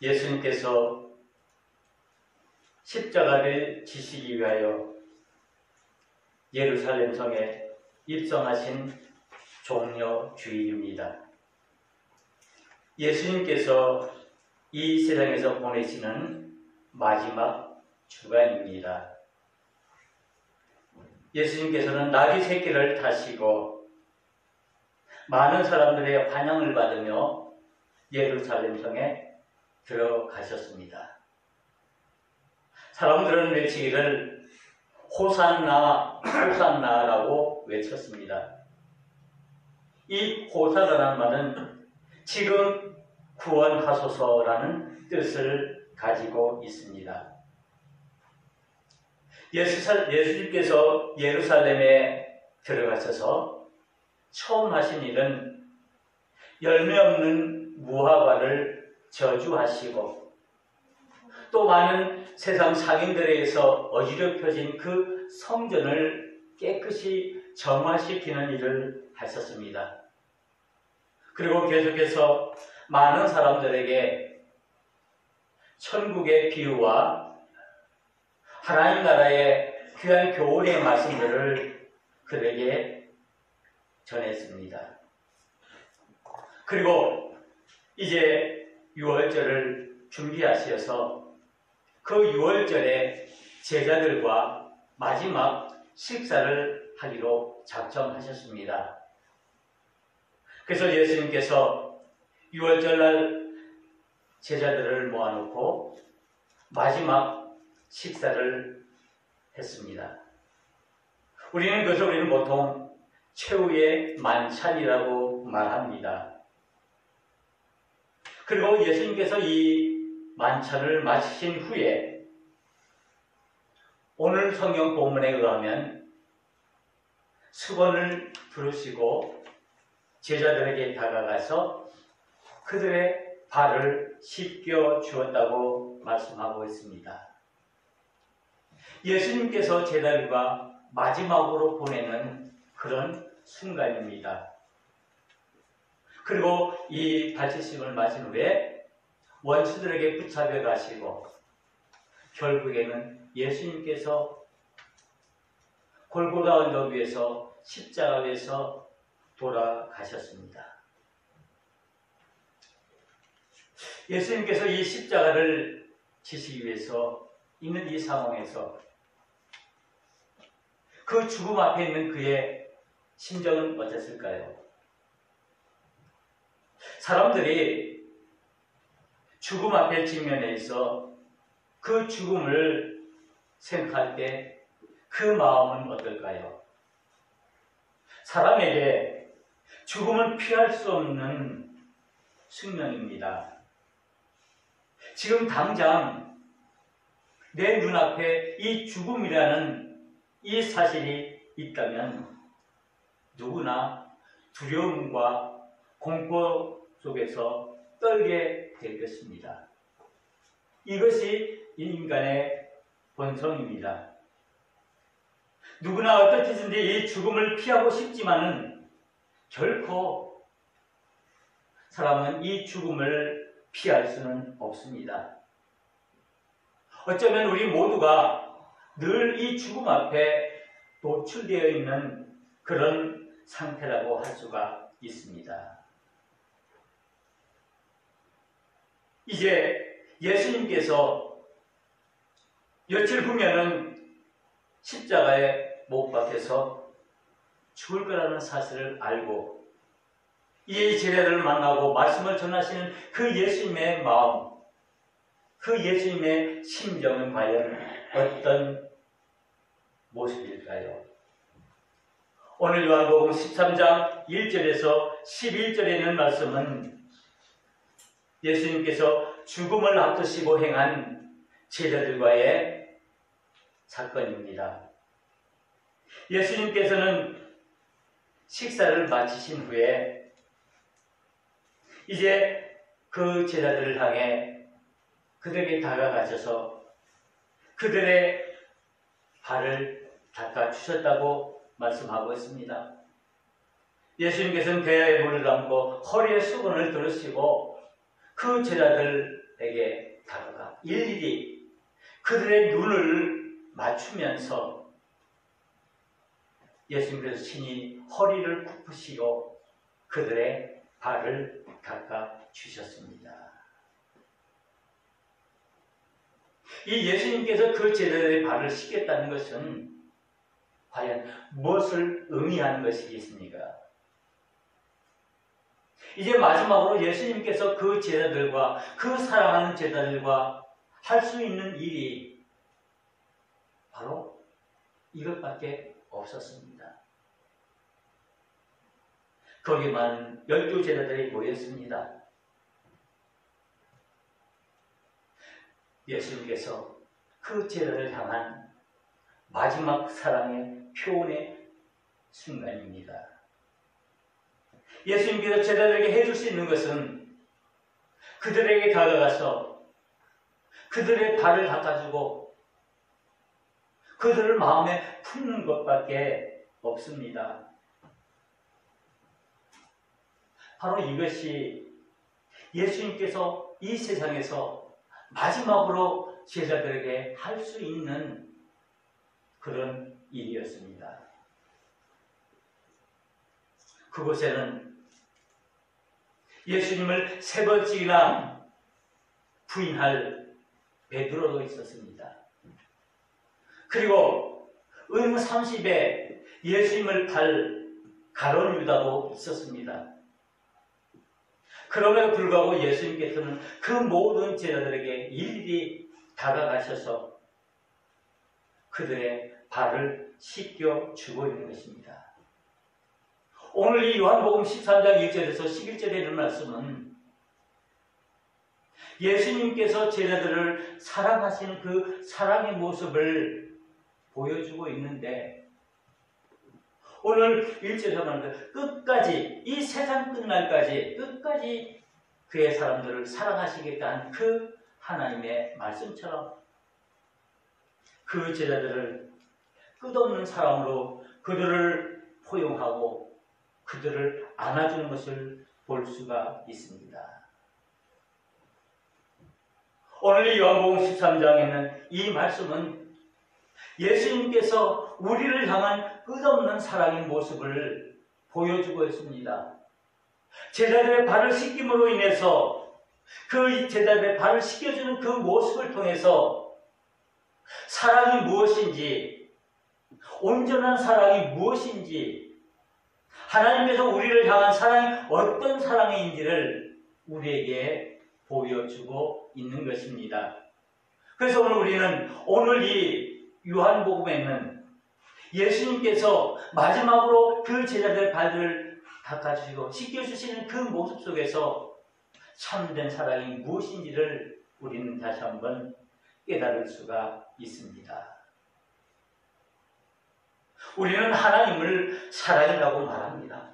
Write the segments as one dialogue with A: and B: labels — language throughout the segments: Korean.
A: 예수님께서 십자가를 지시기 위하여 예루살렘 성에 입성하신 종려 주일입니다. 예수님께서 이 세상에서 보내시는 마지막 주간입니다. 예수님께서는 나귀 새끼를 타시고 많은 사람들의 환영을 받으며 예루살렘 성에 들어가셨습니다. 사람들은 외치기를 호산나, 호산나라고 외쳤습니다. 이 호산나라는 말은 지금 구원하소서라는 뜻을 가지고 있습니다. 예수님께서 예루살렘에 들어가셔서 처음 하신 일은 열매 없는 무화과를 저주하시고 또 많은 세상 상인들에 의해서 어지럽혀진 그 성전을 깨끗이 정화시키는 일을 하셨습니다. 그리고 계속해서 많은 사람들에게 천국의 비유와 하나님 나라의 귀한 교훈의 말씀들을 그들에게 전했습니다. 그리고 이제 유월절을 준비하셔서 그 유월절에 제자들과 마지막 식사를 하기로 작정하셨습니다. 그래서 예수님께서 유월절날 제자들을 모아놓고 마지막 식사를 했습니다. 우리는 보통 최후의 만찬이라고 말합니다. 그리고 예수님께서 이 만찬을 마치신 후에 오늘 성경 본문에 의하면 수건을 두르시고 제자들에게 다가가서 그들의 발을 씻겨 주었다고 말씀하고 있습니다. 예수님께서 제자들과 마지막으로 보내는 그런 순간입니다. 그리고 이 발치심을 마친 후에 원수들에게 붙잡혀 가시고 결국에는 예수님께서 골고다 언덕 위에서 십자가 위에서 돌아가셨습니다. 예수님께서 이 십자가를 지시기 위해서 있는 이 상황에서 그 죽음 앞에 있는 그의 심정은 어땠을까요? 사람들이 죽음 앞에 직면해 있어 그 죽음을 생각할 때 그 마음은 어떨까요? 사람에게 죽음은 피할 수 없는 숙명입니다. 지금 당장 내 눈앞에 이 죽음이라는 이 사실이 있다면 누구나 두려움과 공포 속에서 떨게 될 것입니다. 이것이 인간의 본성입니다. 누구나 어떻게든지 이 죽음을 피하고 싶지만은 결코 사람은 이 죽음을 피할 수는 없습니다. 어쩌면 우리 모두가 늘 이 죽음 앞에 노출되어 있는 그런 상태라고 할 수가 있습니다. 이제 예수님께서 며칠 후면은 십자가에 못 박혀서 죽을 거라는 사실을 알고 이 제자들을 만나고 말씀을 전하시는 그 예수님의 마음, 그 예수님의 심정은 과연 어떤 모습일까요? 오늘 요한복음 13장 1절에서 11절에 있는 말씀은 예수님께서 죽음을 앞두시고 행한 제자들과의 사건입니다. 예수님께서는 식사를 마치신 후에 이제 그 제자들을 향해 그들에게 다가가셔서 그들의 발을 닦아주셨다고 말씀하고 있습니다. 예수님께서는 배에 물을 담고 허리에 수건을 두르시고 그 제자들 제자들에게 다가가 일일이 그들의 눈을 맞추면서 예수님께서 친히 허리를 굽히시고 그들의 발을 닦아 주셨습니다. 이 예수님께서 그 제자들의 발을 씻겠다는 것은 과연 무엇을 의미하는 것이겠습니까? 이제 마지막으로 예수님께서 그 제자들과 그 사랑하는 제자들과 할 수 있는 일이 바로 이것밖에 없었습니다. 거기만 12제자들이 모였습니다. 예수님께서 그 제자를 향한 마지막 사랑의 표현의 순간입니다. 예수님께서 제자들에게 해줄 수 있는 것은 그들에게 다가가서 그들의 발을 닦아주고 그들을 마음에 품는 것밖에 없습니다. 바로 이것이 예수님께서 이 세상에서 마지막으로 제자들에게 할 수 있는 그런 일이었습니다. 그곳에는 예수님을 3번씩이나 부인할 베드로도 있었습니다. 그리고 은 30에 예수님을 팔 가룟 유다도 있었습니다. 그럼에도 불구하고 예수님께서는 그 모든 제자들에게 일일이 다가가셔서 그들의 발을 씻겨주고 있는 것입니다. 오늘 이 요한복음 13장 1절에서 11절에 있는 말씀은 예수님께서 제자들을 사랑하시는 그 사랑의 모습을 보여주고 있는데 오늘 1절에서 말하는 끝까지 이 세상 끝날까지 끝까지 그의 사람들을 사랑하시겠다는 그 하나님의 말씀처럼 그 제자들을 끝없는 사랑으로 그들을 포용하고 그들을 안아주는 것을 볼 수가 있습니다. 오늘 이 요한복음 13장에는 이 말씀은 예수님께서 우리를 향한 끝없는 사랑의 모습을 보여주고 있습니다. 제자들의 발을 씻김으로 인해서 그 제자들의 발을 씻겨주는 그 모습을 통해서 사랑이 무엇인지, 온전한 사랑이 무엇인지, 하나님께서 우리를 향한 사랑이 어떤 사랑인지를 우리에게 보여주고 있는 것입니다. 그래서 오늘 이 요한복음에는 예수님께서 마지막으로 그 제자들의 발들을 닦아주시고 씻겨주시는 그 모습 속에서 참된 사랑이 무엇인지를 우리는 다시 한번 깨달을 수가 있습니다. 우리는 하나님을 사랑이라고 말합니다.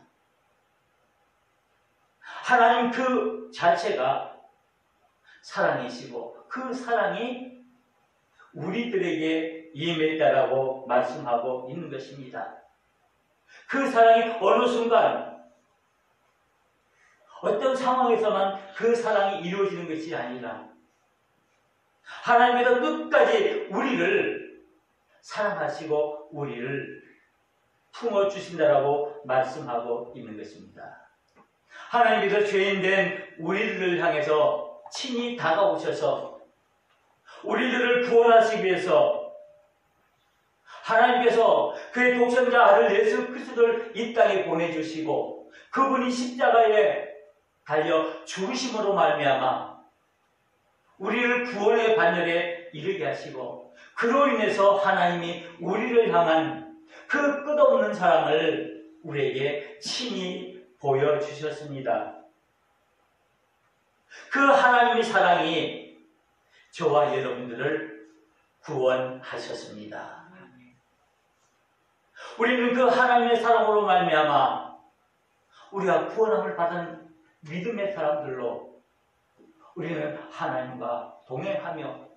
A: 하나님 그 자체가 사랑이시고 그 사랑이 우리들에게 임했다라고 말씀하고 있는 것입니다. 그 사랑이 어느 순간 어떤 상황에서만 그 사랑이 이루어지는 것이 아니라 하나님께서 끝까지 우리를 사랑하시고 우리를 품어주신다라고 말씀하고 있는 것입니다. 하나님께서 죄인된 우리들을 향해서 친히 다가오셔서 우리들을 구원하시기 위해서 하나님께서 그의 독생자 아들 예수 그리스도를 이 땅에 보내주시고 그분이 십자가에 달려 죽으심으로 말미암아 우리를 구원의 반열에 이르게 하시고 그로 인해서 하나님이 우리를 향한 그 끝없는 사랑을 우리에게 친히 보여주셨습니다. 그 하나님의 사랑이 저와 여러분들을 구원하셨습니다. 우리는 그 하나님의 사랑으로 말미암아 우리가 구원함을 받은 믿음의 사람들로 우리는 하나님과 동행하며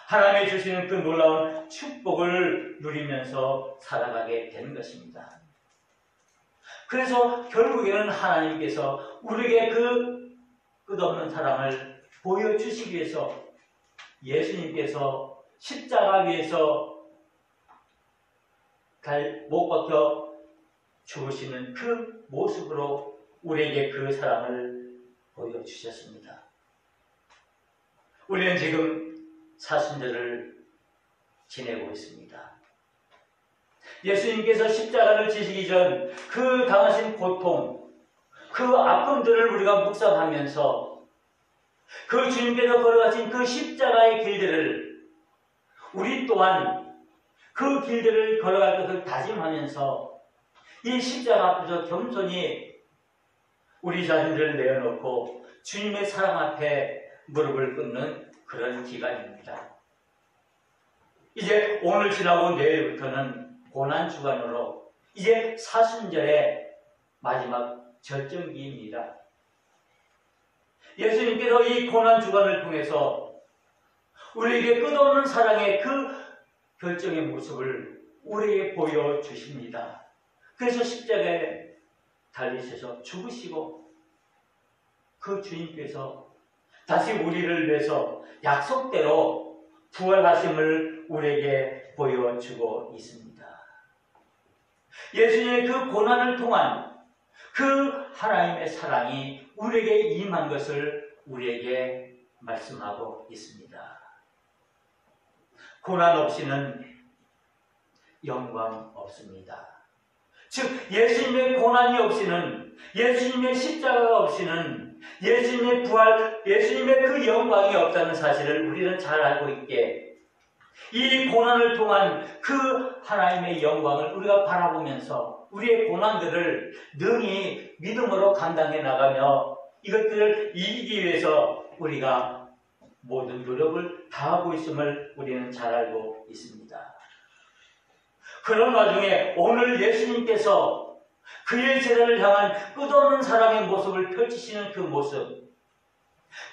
A: 하나님이 주시는 그 놀라운 축복을 누리면서 살아가게 되는 것입니다. 그래서 결국에는 하나님께서 우리에게 그 끝없는 사랑을 보여주시기 위해서 예수님께서 십자가 위에서 못 박혀 죽으시는 그 모습으로 우리에게 그 사랑을 보여주셨습니다. 우리는 지금 사순절을 지내고 있습니다. 예수님께서 십자가를 지시기 전 그 당하신 고통, 그 아픔들을 우리가 묵상하면서 그 주님께서 걸어가신 그 십자가의 길들을 우리 또한 그 길들을 걸어갈 것을 다짐하면서 이 십자가 앞에서 겸손히 우리 자신들을 내어놓고 주님의 사랑 앞에 무릎을 꿇는 그런 기간입니다. 이제 오늘 지나고 내일부터는 고난주간으로 이제 사순절의 마지막 절정기입니다. 예수님께서 이 고난주간을 통해서 우리에게 끝없는 사랑의 그 결정의 모습을 우리에게 보여주십니다. 그래서 십자가에 달리셔서 죽으시고 그 주님께서 다시 우리를 위해서 약속대로 부활하심을 우리에게 보여주고 있습니다. 예수님의 그 고난을 통한 그 하나님의 사랑이 우리에게 임한 것을 우리에게 말씀하고 있습니다. 고난 없이는 영광 없습니다. 즉 예수님의 고난이 없이는, 예수님의 십자가가 없이는, 예수님의 부활, 예수님의 그 영광이 없다는 사실을 우리는 잘 알고 있게 이 고난을 통한 그 하나님의 영광을 우리가 바라보면서 우리의 고난들을 능히 믿음으로 감당해 나가며 이것들을 이기기 위해서 우리가 모든 노력을 다하고 있음을 우리는 잘 알고 있습니다. 그런 와중에 오늘 예수님께서 그의 제자를 향한 끝없는 사랑의 모습을 펼치시는 그 모습,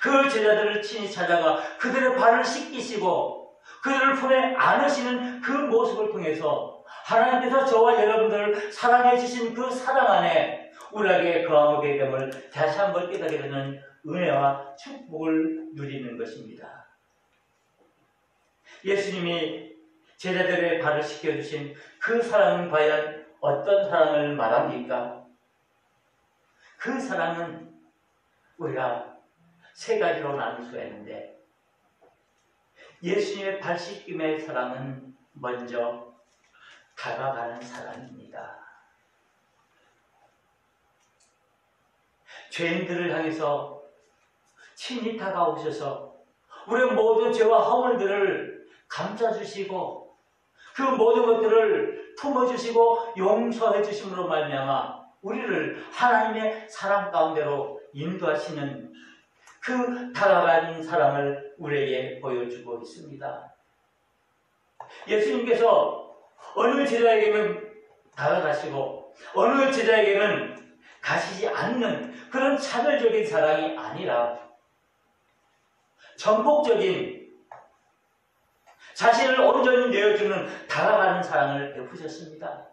A: 그 제자들을 친히 찾아가 그들의 발을 씻기시고 그들을 품에 안으시는 그 모습을 통해서 하나님께서 저와 여러분들을 사랑해 주신 그 사랑 안에 우리에게 거하게 됨을 다시 한번 깨닫게 되는 은혜와 축복을 누리는 것입니다. 예수님이 제자들의 발을 씻겨주신 그 사랑은 과연 어떤 사랑을 말합니까? 그 사랑은 우리가 세 가지로 나눌 수가 있는데 예수님의 발 씻김의 사랑은 먼저 다가가는 사랑입니다. 죄인들을 향해서 친히 다가오셔서 우리의 모든 죄와 허물들을 감싸주시고 그 모든 것들을 품어주시고 용서해 주심으로 말미암아 우리를 하나님의 사랑 가운데로 인도하시는 그 다가가는 사랑을 우리에게 보여주고 있습니다. 예수님께서 어느 제자에게는 다가가시고 어느 제자에게는 가시지 않는 그런 차별적인 사랑이 아니라 전폭적인 자신을 온전히 내어주는 다가가는 사랑을 베푸셨습니다.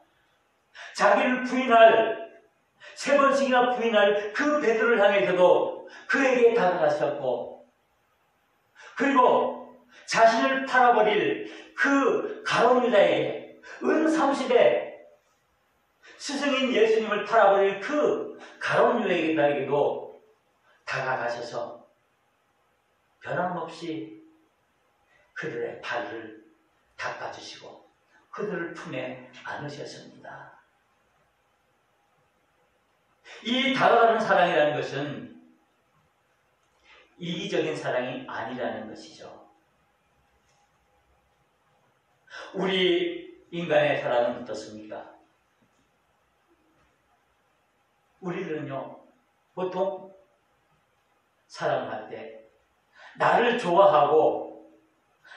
A: 자기를 부인할, 3번씩이나 부인할 그 베드로를 향해서도 그에게 다가가셨고, 그리고 자신을 팔아버릴 그 가룟 유다에게 은 30에 스승인 예수님을 팔아버릴 그 가룟 유다에게도 다가가셔서 변함없이 그들의 발을 닦아주시고 그들을 품에 안으셨습니다. 이 다가가는 사랑이라는 것은 이기적인 사랑이 아니라는 것이죠. 우리 인간의 사랑은 어떻습니까? 우리들은요, 보통 사랑할 때 나를 좋아하고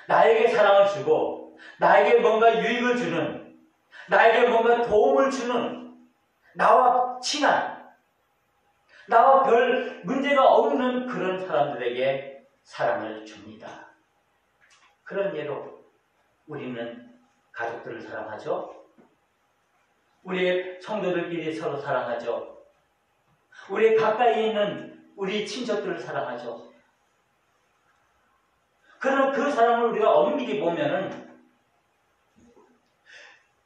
A: 나에게 사랑을 주고 나에게 뭔가 유익을 주는, 나에게 뭔가 도움을 주는, 나와 친한, 나와 별 문제가 없는 그런 사람들에게 사랑을 줍니다. 그런 예로 우리는 가족들을 사랑하죠. 우리의 성도들끼리 서로 사랑하죠. 우리 가까이 있는 우리 친척들을 사랑하죠. 그러나 그 사람을 우리가 엄밀히 보면은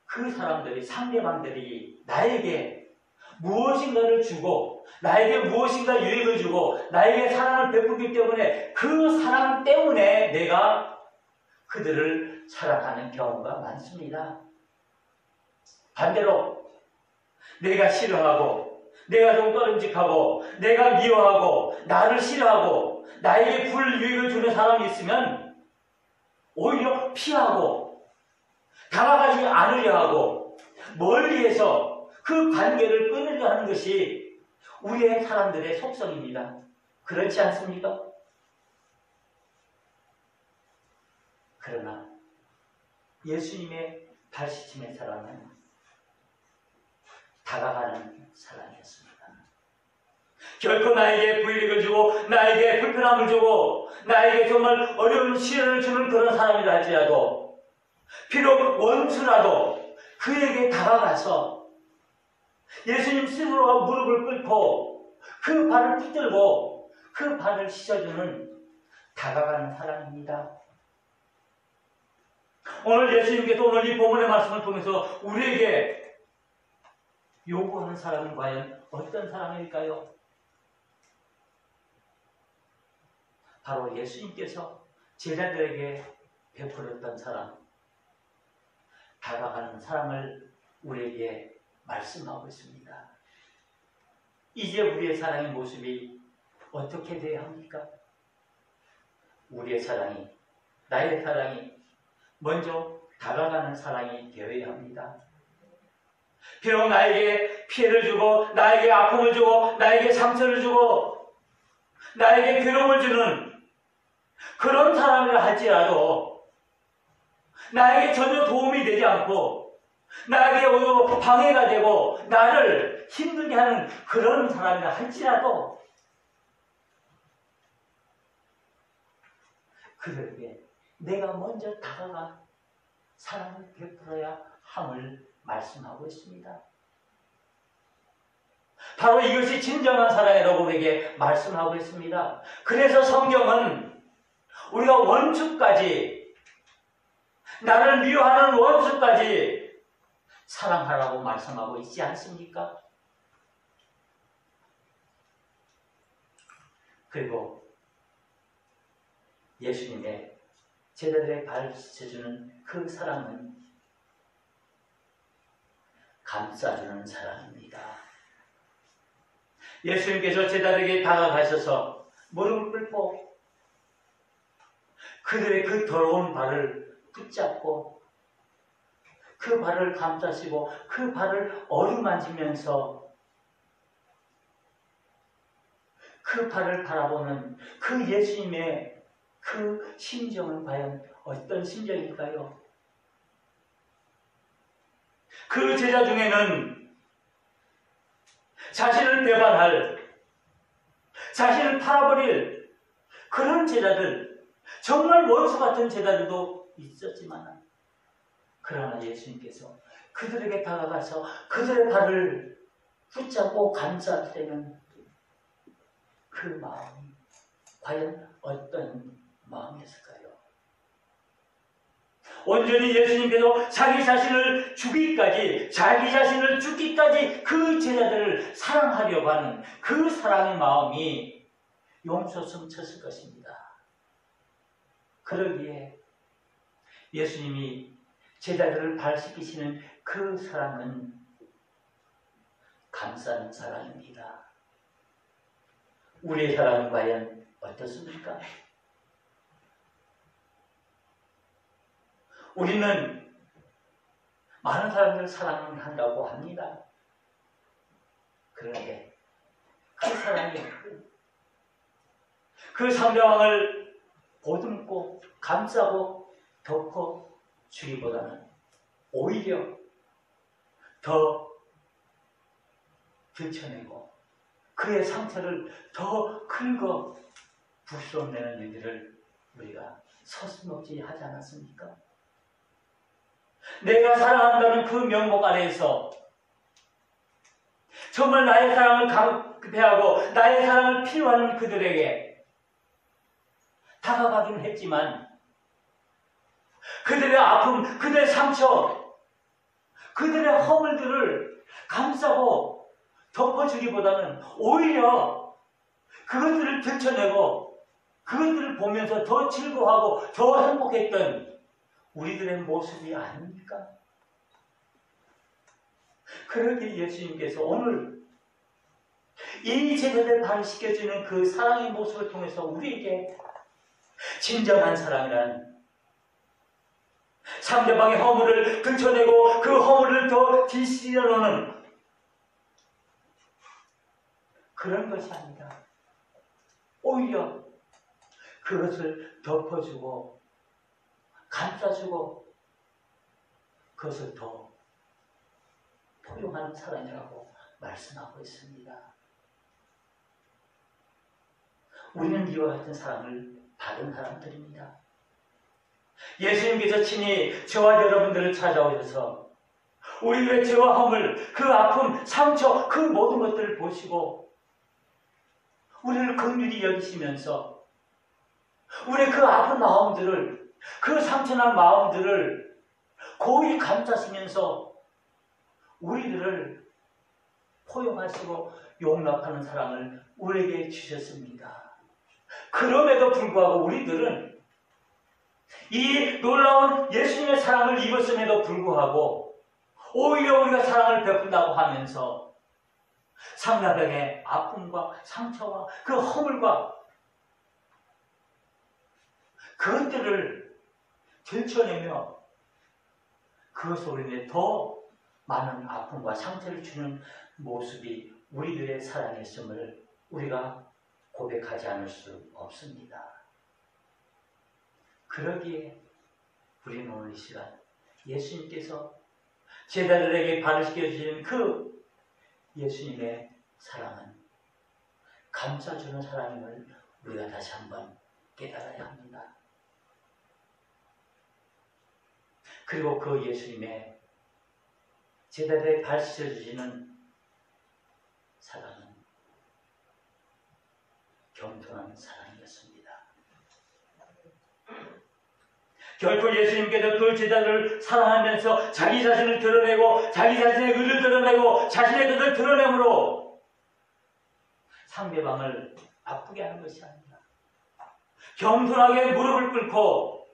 A: 그 사람들이, 상대방들이 나에게 무엇인가를 주고, 나에게 무엇인가 유익을 주고, 나에게 사랑을 베푸기 때문에 그 사랑 때문에 내가 그들을 사랑하는 경우가 많습니다. 반대로 내가 싫어하고, 내가 좀 꺼림직하고, 내가 미워하고, 나를 싫어하고, 나에게 불유익을 주는 사람이 있으면 오히려 피하고, 다가가지 않으려 하고, 멀리해서 그 관계를 끊으려 하는 것이 우리의 사람들의 속성입니다. 그렇지 않습니까? 그러나 예수님의 발시침의 사랑은 다가가는 사랑이었습니다. 결코 나에게 불이익을 주고, 나에게 불편함을 주고, 나에게 정말 어려운 시련을 주는 그런 사람이라 할지라도, 비록 원수라도 그에게 다가가서 예수님 스스로가 무릎을 꿇고 그 발을 붙들고 그 발을 씻어주는 다가가는 사랑입니다. 오늘 예수님께서 오늘 이 본문의 말씀을 통해서 우리에게 요구하는 사랑은 과연 어떤 사랑일까요? 바로 예수님께서 제자들에게 베풀었던 사랑, 다가가는 사랑을 우리에게 말씀하고 있습니다. 이제 우리의 사랑의 모습이 어떻게 되어야 합니까? 우리의 사랑이, 나의 사랑이 먼저 다가가는 사랑이 되어야 합니다. 비록 나에게 피해를 주고, 나에게 아픔을 주고, 나에게 상처를 주고, 나에게 괴로움을 주는 그런 사람이라 할지라도 나에게 전혀 도움이 되지 않고 나에게 오히려 방해가 되고 나를 힘들게 하는 그런 사람이라 할지라도 그들에게 내가 먼저 다가가 사랑을 베풀어야 함을 말씀하고 있습니다. 바로 이것이 진정한 사랑이라고 우리에게 말씀하고 있습니다. 그래서 성경은 우리가 원수까지, 나를 미워하는 원수까지 사랑하라고 말씀하고 있지 않습니까? 그리고 예수님의 제자들의 발을 씻어주는 그 사랑은 감싸주는 사랑입니다. 예수님께서 제자들에게 다가가셔서 무릎을 꿇고 그들의 그 더러운 발을 붙잡고 그 발을 감싸시고 그 발을 어루만지면서 그 발을 바라보는 그 예수님의 그 심정은 과연 어떤 심정일까요? 그 제자 중에는 자신을 배반할, 자신을 팔아버릴 그런 제자들, 정말 원수 같은 제자들도 있었지만, 그러나 예수님께서 그들에게 다가가서 그들의 발을 붙잡고 감쌀 때는 그 마음이 과연 어떤 마음이었을까요? 온전히 예수님께서 자기 자신을 죽기까지, 자기 자신을 죽기까지 그 제자들을 사랑하려고 하는 그 사랑의 마음이 용솟음쳤을 것입니다. 그러기에 예수님이 제자들을 발시키시는 그 사랑은 감싸는 사랑입니다. 우리의 사랑은 과연 어떻습니까? 우리는 많은 사람들을 사랑한다고 합니다. 그런데 그 사랑이 그 상대방을 보듬고 감싸고 덮어 주기보다는 오히려 더 들춰내고 그의 상처를 더 긁어 부숴내는 일들을 우리가 서슴없이 하지 않았습니까? 내가 사랑한다는 그 명목 아래에서 정말 나의 사랑을 강급해하고 나의 사랑을 필요하는 그들에게 다가가긴 했지만 그들의 아픔, 그들의 상처, 그들의 허물들을 감싸고 덮어주기보다는 오히려 그것들을 들춰내고 그것들을 보면서 더 즐거워하고 더 행복했던 우리들의 모습이 아닙니까? 그렇게 예수님께서 오늘 이 제자들 발을 씻겨주는 그 사랑의 모습을 통해서 우리에게 진정한 사랑이란 상대방의 허물을 들춰내고 그 허물을 더 뒤집어놓는 그런 것이 아니라 오히려 그것을 덮어주고 감싸주고 그것을 더 포용하는 사랑이라고 말씀하고 있습니다. 우리는 이와 같은 사랑을 받은 사람들입니다. 예수님께서 친히 저와 여러분들을 찾아오셔서 우리의 죄와 허물, 그 아픔, 상처, 그 모든 것들을 보시고 우리를 긍휼히 여기시면서 우리의 그 아픈 마음들을, 그 상처난 마음들을 고이 감싸시면서 우리들을 포용하시고 용납하는 사랑을 우리에게 주셨습니다. 그럼에도 불구하고 우리들은 이 놀라운 예수님의 사랑을 입었음에도 불구하고 오히려 우리가 사랑을 베푼다고 하면서 상대방의 아픔과 상처와 그 허물과 그것들을 들춰내며 그것으로 인해 더 많은 아픔과 상처를 주는 모습이 우리들의 사랑이었음을 우리가 고백하지 않을 수 없습니다. 그러기에 우리는 오늘 이 시간 예수님께서 제자들에게 발을 씻겨주신 그 예수님의 사랑은 감싸주는 사랑임을 우리가 다시 한번 깨달아야 합니다. 그리고 그 예수님의 제자들에게 발 씻어주시는 사랑은 겸손한 사랑이었습니다. 결코 예수님께서 그 제자들을 사랑하면서 자기 자신을 드러내고 자기 자신의 의를 드러내고 자신의 뜻을 드러내므로 상대방을 아프게 하는 것이 아니라 겸손하게 무릎을 꿇고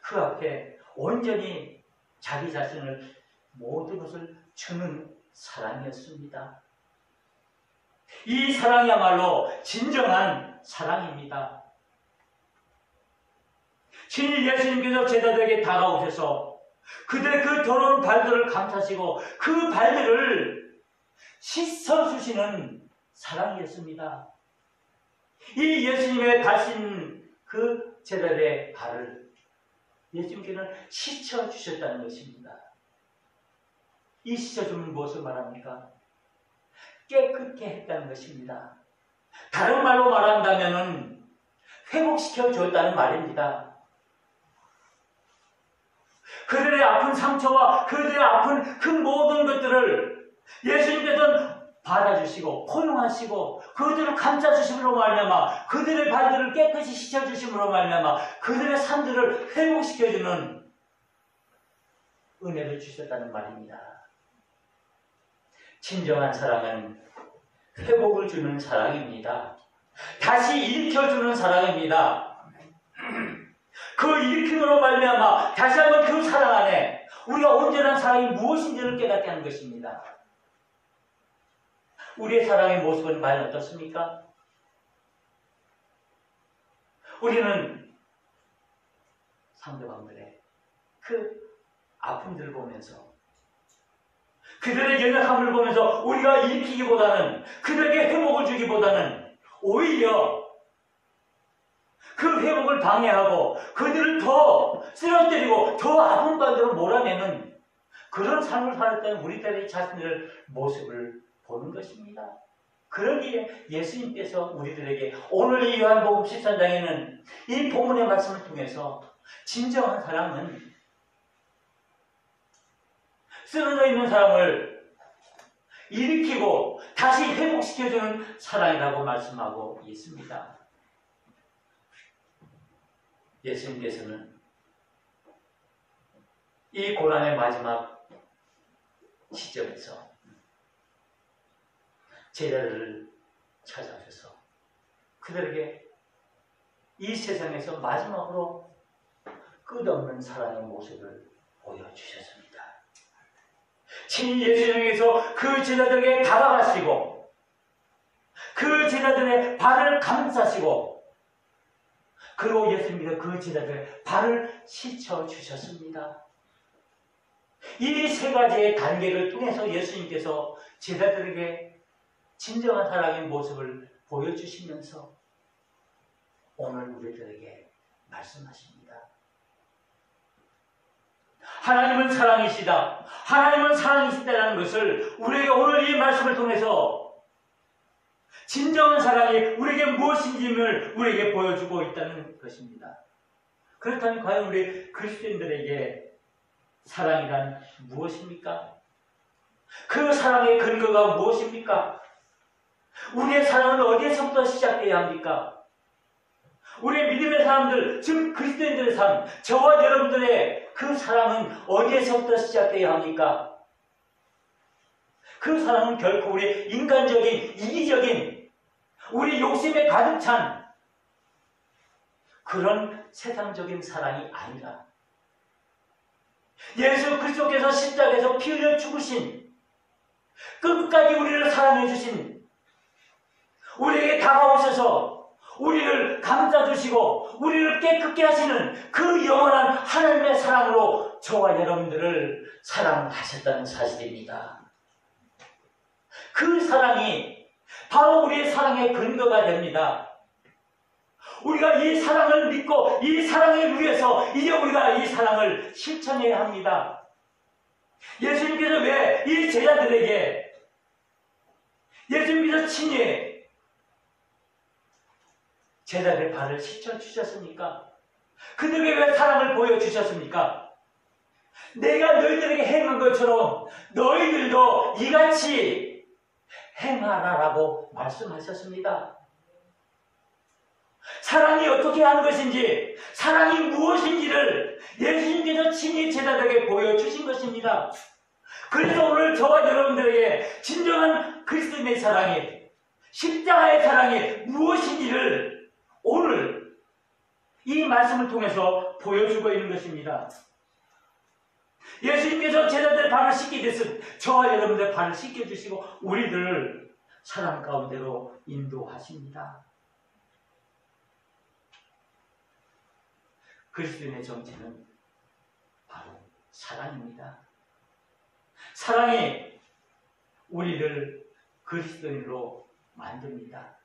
A: 그 앞에 온전히 자기 자신을 모든 것을 주는 사랑이었습니다. 이 사랑이야말로 진정한 사랑입니다. 친히 예수님께서 제자들에게 다가오셔서 그들의 그 더러운 발들을 감싸시고 그 발들을 씻어주시는 사랑이었습니다. 이 예수님의 발신 그 제자들의 발을 예수님께서는 씻어주셨다는 것입니다. 이 씻어주는 무엇을 말합니까? 깨끗게 했다는 것입니다. 다른 말로 말한다면 회복시켜 주었다는 말입니다. 그들의 아픈 상처와 그들의 아픈 그 모든 것들을 예수님께서는 받아주시고 포용하시고 그들을 감싸주심으로 말미암아 그들의 발들을 깨끗이 씻어주심으로 말미암아 그들의 삶들을 회복시켜주는 은혜를 주셨다는 말입니다. 진정한 사랑은 회복을 주는 사랑입니다. 다시 일으켜주는 사랑입니다. 그 일으킴으로 말미암아 다시 한번 그 사랑 안에 우리가 온전한 사랑이 무엇인지를 깨닫게 하는 것입니다. 우리의 사랑의 모습은 과연 어떻습니까? 우리는 상대방들의 그 아픔들을 보면서 그들의 연약함을 보면서 우리가 일으키기보다는 그들에게 회복을 주기보다는 오히려 그 회복을 방해하고 그들을 더 쓰러뜨리고 더 아픈 가운데로 몰아내는 그런 삶을 살았던 우리들의 자신의 모습을 보는 것입니다. 그러기에 예수님께서 우리들에게 오늘 이 요한복음 13장에는 이 본문의 말씀을 통해서 진정한 사랑은 쓰러져 있는 사람을 일으키고 다시 회복시켜주는 사랑이라고 말씀하고 있습니다. 예수님께서는 이 고난의 마지막 시점에서 제자들을 찾아오셔서 그들에게 이 세상에서 마지막으로 끝없는 사랑의 모습을 보여주셨습니다. 친히 예수님께서 그 제자들에게 다가가시고 그 제자들의 발을 감싸시고 그리고 예수님께서 그 제자들의 발을 씻어주셨습니다. 이 세 가지의 단계를 통해서 예수님께서 제자들에게 진정한 사랑의 모습을 보여주시면서 오늘 우리들에게 말씀하십니다. 하나님은 사랑이시다. 하나님은 사랑이시다라는 것을 우리에게 오늘 이 말씀을 통해서 진정한 사랑이 우리에게 무엇인지를 우리에게 보여주고 있다는 것입니다. 그렇다면 과연 우리 그리스도인들에게 사랑이란 무엇입니까? 그 사랑의 근거가 무엇입니까? 우리의 사랑은 어디에서부터 시작되어야 합니까? 우리의 믿음의 사람들, 즉 그리스도인들의 삶, 저와 여러분들의 그 사랑은 어디에서부터 시작되어야 합니까? 그 사랑은 결코 우리 인간적인, 이기적인, 우리 욕심에 가득 찬 그런 세상적인 사랑이 아니라 예수 그리스도께서 십자가에서 피 흘려 죽으신 끝까지 우리를 사랑해 주신 우리에게 다가오셔서 우리를 감싸주시고 우리를 깨끗게 하시는 그 영원한 하나님의 사랑으로 저와 여러분들을 사랑하셨다는 사실입니다. 그 사랑이 바로 우리의 사랑의 근거가 됩니다. 우리가 이 사랑을 믿고 이 사랑을 위해서 이제 우리가 이 사랑을 실천해야 합니다. 예수님께서 왜 이 제자들에게 예수님께서 친히 제자들의 발을 씻어주셨습니까? 그들에게 왜 사랑을 보여주셨습니까? 내가 너희들에게 행한 것처럼 너희들도 이같이 행하라라고 말씀하셨습니다. 사랑이 어떻게 하는 것인지, 사랑이 무엇인지를 예수님께서 친히 제자들에게 보여주신 것입니다. 그래서 오늘 저와 여러분들에게 진정한 그리스도인의 사랑이, 십자가의 사랑이 무엇인지를 오늘 이 말씀을 통해서 보여주고 있는 것입니다. 예수님께서 제자들의 발을 씻기듯 저와 여러분들의 발을 씻겨주시고 우리들을 사랑 가운데로 인도하십니다. 그리스도인의 정체는 바로 사랑입니다. 사랑이 우리를 그리스도인으로 만듭니다.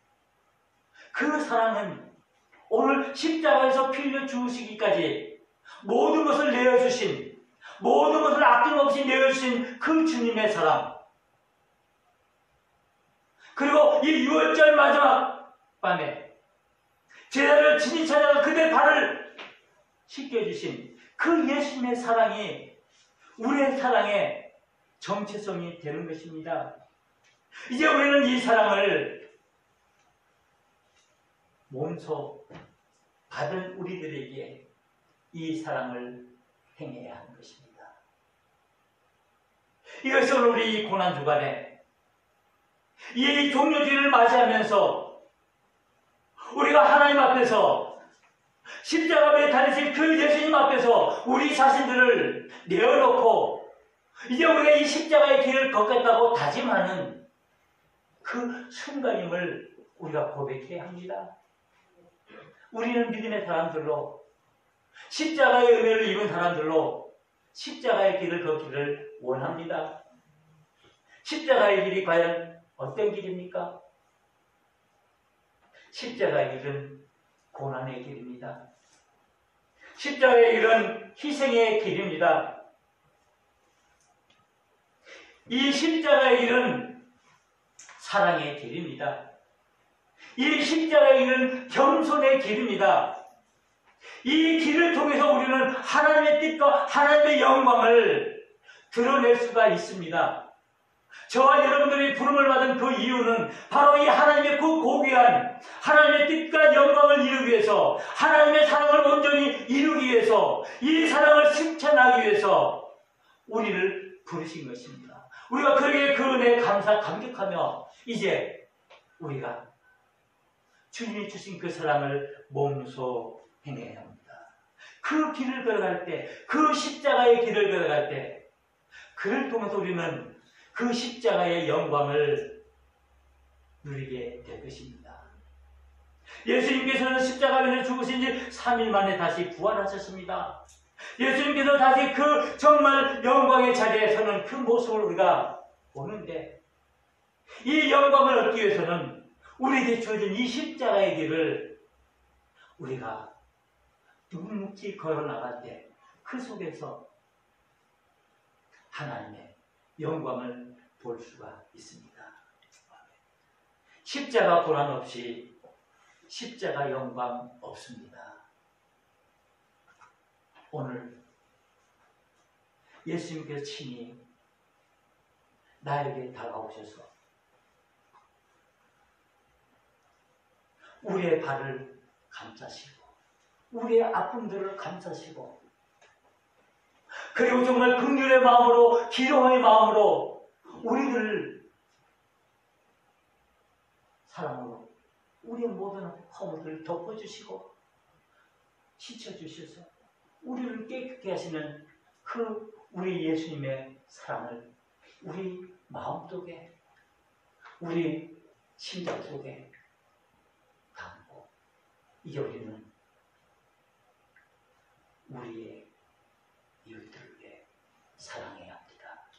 A: 그 사랑은 오늘 십자가에서 피 흘려 죽으시기까지 모든 것을 내어주신, 모든 것을 아낌없이 내어주신 그 주님의 사랑, 그리고 이 6월절 마지막 밤에 제자를 친히 찾아가 그들의 발을 씻겨주신 그 예수님의 사랑이 우리의 사랑의 정체성이 되는 것입니다. 이제 우리는 이 사랑을 몸소 받은 우리들에게 이 사랑을 행해야 하는 것입니다. 이것을 우리 고난주간에 이 종료주의를 맞이하면서 우리가 하나님 앞에서 십자가에 달리신 그 예수님 앞에서 우리 자신들을 내어놓고 이제 우리가 이 십자가의 길을 걷겠다고 다짐하는 그 순간임을 우리가 고백해야 합니다. 우리는 믿음의 사람들로 십자가의 은혜를 입은 사람들로 십자가의 길을 걷기를 원합니다. 십자가의 길이 과연 어떤 길입니까? 십자가의 길은 고난의 길입니다. 십자가의 길은 희생의 길입니다. 이 십자가의 길은 사랑의 길입니다. 이 십자가의 길은 겸손의 길입니다. 이 길을 통해서 우리는 하나님의 뜻과 하나님의 영광을 드러낼 수가 있습니다. 저와 여러분들이 부름을 받은 그 이유는 바로 이 하나님의 그 고귀한 하나님의 뜻과 영광을 이루기 위해서, 하나님의 사랑을 온전히 이루기 위해서, 이 사랑을 실천하기 위해서 우리를 부르신 것입니다. 우리가 그에게 그 은혜에 감격하며 이제 우리가 주님이 주신 그 사랑을 몸소 행해야 합니다. 그 길을 걸어갈 때, 그 십자가의 길을 걸어갈 때, 그를 통해서 우리는 그 십자가의 영광을 누리게 될 것입니다. 예수님께서는 십자가에 죽으신 지 3일 만에 다시 부활하셨습니다. 예수님께서 다시 그 정말 영광의 자리에 서는 그 모습을 우리가 보는데, 이 영광을 얻기 위해서는 우리에게 주어진 이 십자가의 길을 우리가 묵묵히 걸어나갈 때 그 속에서 하나님의 영광을 볼 수가 있습니다. 십자가 고난 없이 십자가 영광 없습니다. 오늘 예수님께서 친히 나에게 다가오셔서 우리의 발을 감싸시고 우리의 아픔들을 감싸시고 그리고 정말 긍휼의 마음으로 기도의 마음으로 우리를 사랑으로 우리의 모든 허물들을 덮어주시고 씻어주셔서 우리를 깨끗게 하시는 그 우리 예수님의 사랑을 우리 마음속에 우리 심장 속에 담고 이제 우리는 우리의 이웃들을 위해 사랑해야 합니다.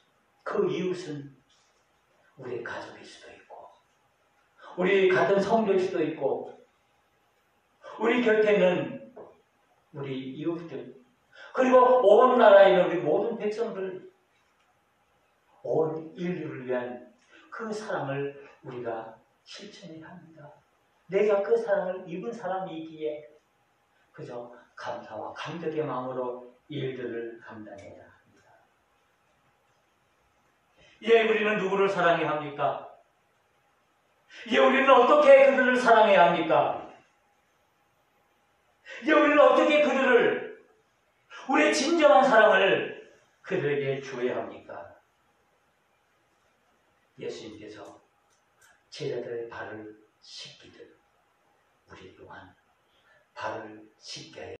A: 그 이웃은 우리의 가족일 수도 있고 우리 같은 성도일 수도 있고 우리 곁에는 우리 이웃들 그리고 온 나라에 있는 우리 모든 백성들 온 인류를 위한 그 사랑을 우리가 실천해야 합니다. 내가 그 사랑을 입은 사람이기에 그저 감사와 감격의 마음으로 일들을 감당해야 합니다. 이제 우리는 누구를 사랑해야 합니까? 이제 우리는 어떻게 그들을 사랑해야 합니까? 이제 우리는 어떻게 그들을 우리의 진정한 사랑을 그들에게 주어야 합니까? 예수님께서 제자들의 발을 씻기듯 우리 또한 발을 씻게